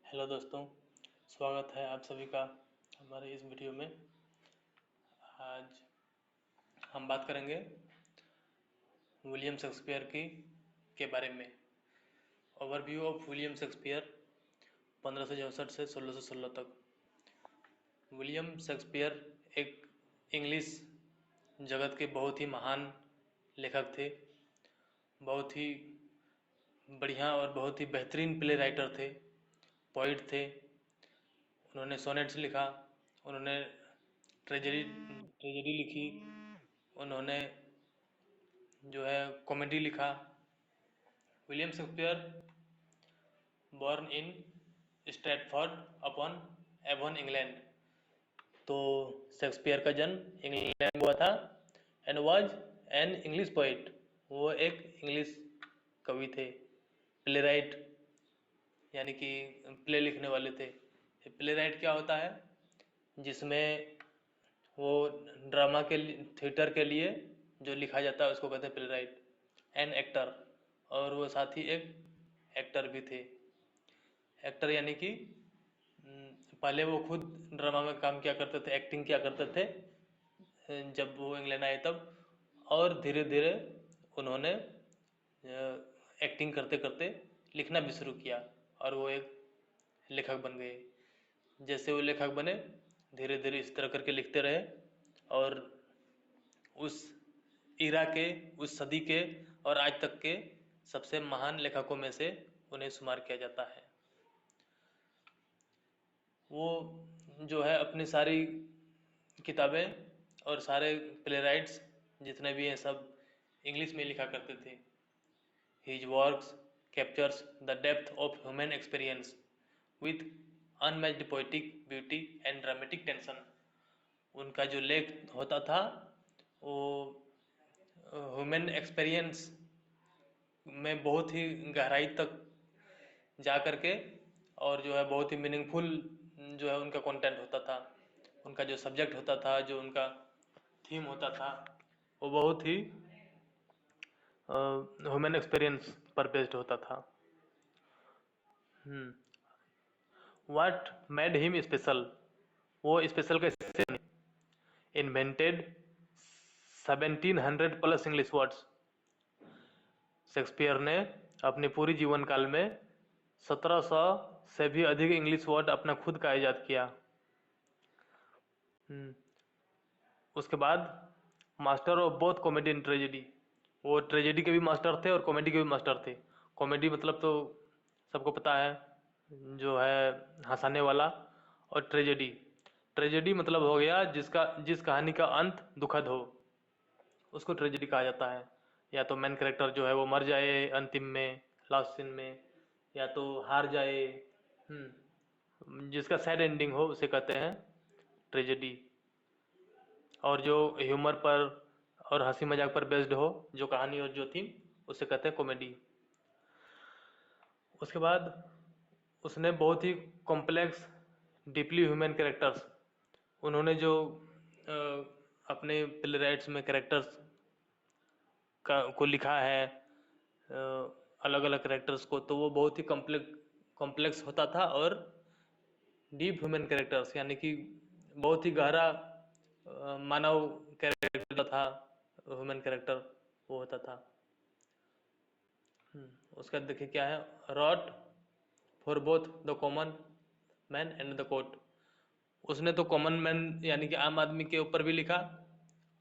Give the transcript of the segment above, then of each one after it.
Hello दोस्तों, स्वागत है आप सभी का हमारे इस वीडियो में। आज हम बात करेंगे विलियम शेक्सपियर की के बारे में। ओवरव्यू ऑफ विलियम शेक्सपियर 1564 से 1616 तक। विलियम शेक्सपियर एक इंग्लिश जगत के बहुत ही महान लेखक थे। बहुत ही बढ़िया और बहुत ही बेहतरीन प्ले राइटर थे, पोइट थे। उन्होंने सोनेट्स लिखा, उन्होंने ट्रेजेडी ट्रेजेडी लिखी, उन्होंने जो है कॉमेडी लिखा। William Shakespeare born in Stratford upon Avon, England. तो शेक्सपियर का जन्म इंग्लैंड में हुआ था and was an English poet. वो एक इंग्लिश कवि थे, प्ले राइट, यानी कि प्ले लिखने वाले थे। प्ले राइट क्या होता है? जिसमें वो ड्रामा के थिएटर के लिए जो लिखा जाता है उसको कहते हैं प्ले राइट। एन एक्टर, और वो साथ ही एक एक्टर भी थे। एक्टर यानी कि पहले वो खुद ड्रामा में काम किया करते थे, एक्टिंग किया करते थे जब वो इंग्लैंड आए तब, और धीरे धीरे उन्होंने एक्टिंग करते करते लिखना भी शुरू किया और वो एक लेखक बन गए। जैसे वो लेखक बने, धीरे धीरे इस तरह करके लिखते रहे और उस इरा के, उस सदी के और आज तक के सबसे महान लेखकों में से उन्हें शुमार किया जाता है। वो जो है अपनी सारी किताबें और सारे प्ले राइट्स जितने भी हैं सब इंग्लिश में लिखा करते थे। His works captures the depth of human experience with unmatched poetic beauty and dramatic tension. उनका जो लेख होता था वो ह्यूमन एक्सपीरियंस में बहुत ही गहराई तक जा करके, और जो है बहुत ही मीनिंगफुल जो है उनका कंटेंट होता था। उनका जो सब्जेक्ट होता था, जो उनका थीम होता था, वो बहुत ही ह्यूमन एक्सपीरियंस पर बेस्ड होता था। What made him special? वो स्पेशल कैसे? Invented 1700 plus English words. Shakespeare ने अपने पूरी जीवन काल में 1700 से भी अधिक इंग्लिश वर्ड अपना खुद का ईजाद किया। उसके बाद master of both comedy and tragedy. वो ट्रेजेडी के भी मास्टर थे और कॉमेडी के भी मास्टर थे। कॉमेडी मतलब तो सबको पता है, जो है हंसाने वाला। और ट्रेजेडी, ट्रेजेडी मतलब हो गया जिस कहानी का अंत दुखद हो, उसको ट्रेजेडी कहा जाता है। या तो मेन कैरेक्टर जो है वो मर जाए अंतिम में, लास्ट सीन में, या तो हार जाए, जिसका सैड एंडिंग हो उसे कहते हैं ट्रेजेडी। और जो ह्यूमर पर और हंसी मजाक पर बेस्ड हो, जो कहानी और जो थीम, उसे कहते हैं कॉमेडी। उसके बाद उसने बहुत ही कॉम्प्लेक्स डीपली ह्यूमन कैरेक्टर्स, उन्होंने जो अपने प्ले राइट्स में कैरेक्टर्स को लिखा है, अलग अलग कैरेक्टर्स को, तो वो बहुत ही कॉम्प्लेक्स होता था। और डीप ह्यूमन कैरेक्टर्स यानी कि बहुत ही गहरा मानव कैरेक्टर था, ह्यूमन कैरेक्टर वो होता था। उसका देखिए क्या है, wrote for both the common man and the court. उसने तो कॉमन मैन यानी कि आम आदमी के ऊपर भी लिखा,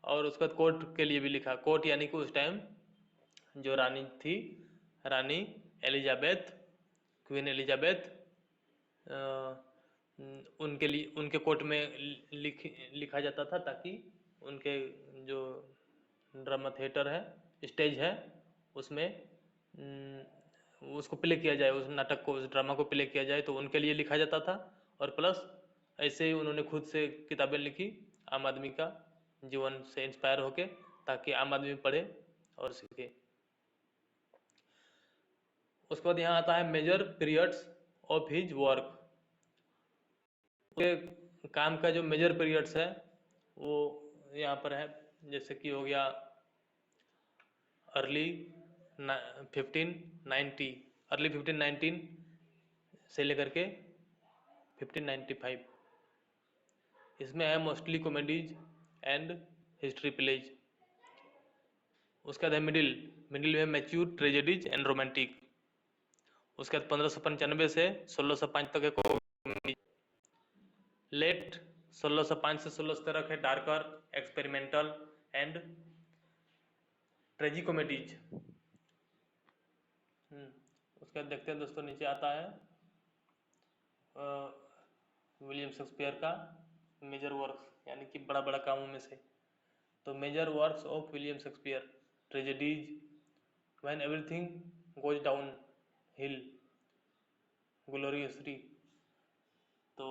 और उसके बाद कोर्ट के लिए भी लिखा। कोर्ट यानी कि उस टाइम जो रानी थी, रानी एलिजाबेथ, क्वीन एलिजाबेथ, उनके लिए, उनके कोर्ट में लिखा जाता था, ताकि उनके जो ड्रामा थिएटर है, स्टेज है, उसमें उसको प्ले किया जाए, उस नाटक को, उस ड्रामा को प्ले किया जाए, तो उनके लिए लिखा जाता था। और प्लस ऐसे ही उन्होंने खुद से किताबें लिखी आम आदमी का जीवन से इंस्पायर होके, ताकि आम आदमी पढ़े और सीखे। उसके बाद यहाँ आता है major periods of his work. उसके काम का जो मेजर पीरियड्स है वो यहाँ पर है। जैसे कि हो गया अर्ली 1590, अर्ली 1519 से लेकर के 1595। इसमें है mostly comedies and history plays. उसके बाद है मिडिल में मैच्योर ट्रेजेडीज एंड रोमांटिक। उसके बाद 1595 से 1605 तक है कॉमेडी। लेट 1605 से 1617 तक है डार्कर, एक्सपेरिमेंटल एंड ट्रेजिकोमेडीज। उसके बाद देखते हैं दोस्तों, नीचे आता है विलियम शेक्सपियर का मेजर वर्क्स, यानी कि बड़ा बड़ा कामों में से। तो major works of William Shakespeare: tragedies, when everything goes downhill, gloriously. तो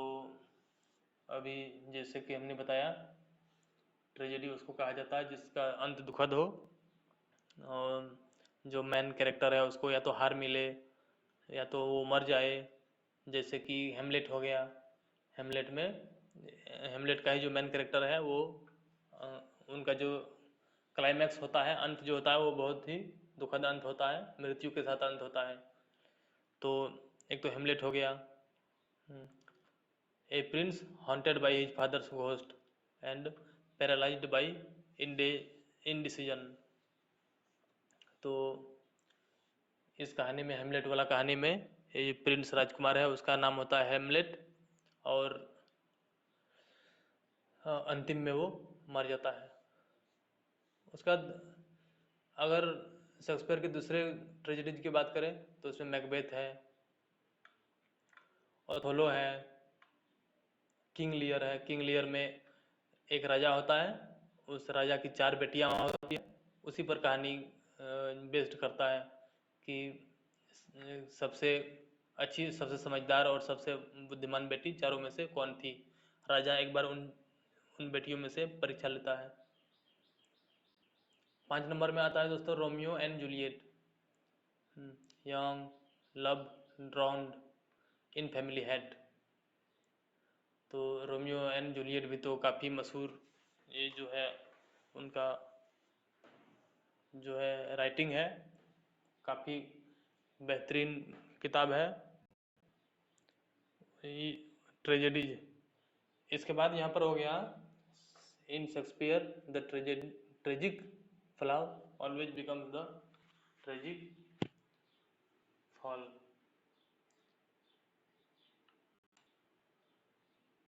अभी जैसे कि हमने बताया, ट्रेजेडी उसको कहा जाता है जिसका अंत दुखद हो, और जो मेन कैरेक्टर है उसको या तो हार मिले या तो वो मर जाए। जैसे कि हेमलेट हो गया। हेमलेट का ही जो मेन कैरेक्टर है वो उनका जो क्लाइमैक्स होता है, अंत जो होता है वो बहुत ही दुखद अंत होता है, मृत्यु के साथ अंत होता है। तो एक तो हेमलेट हो गया। A prince haunted by his father's ghost and paralysed by indecision. तो इस कहानी में, हेमलेट वाला कहानी में, ये प्रिंस राजकुमार है, उसका नाम होता है हेमलेट, और अंतिम में वो मर जाता है। उसके बाद अगर शेक्सपियर के दूसरे ट्रेजेडीज की बात करें तो उसमें मैकबेथ है, ओथेलो है, किंग लियर है। किंग लियर में एक राजा होता है, उस राजा की 4 बेटियां होती हैं। उसी पर कहानी बेस्ड करता है कि सबसे अच्छी, सबसे समझदार और सबसे बुद्धिमान बेटी चारों में से कौन थी। राजा एक बार उन बेटियों में से परीक्षा लेता है। 5 नंबर में आता है दोस्तों Romeo and Juliet. Young, love, ड्राउन्ड in family head. तो रोमियो एंड जूलियट भी तो काफ़ी मशहूर, ये जो है उनका जो है राइटिंग है, काफ़ी बेहतरीन किताब है ट्रेजेडीज। इसके बाद यहाँ पर हो गया in Shakespeare the tragic flaw always becomes the tragic fall.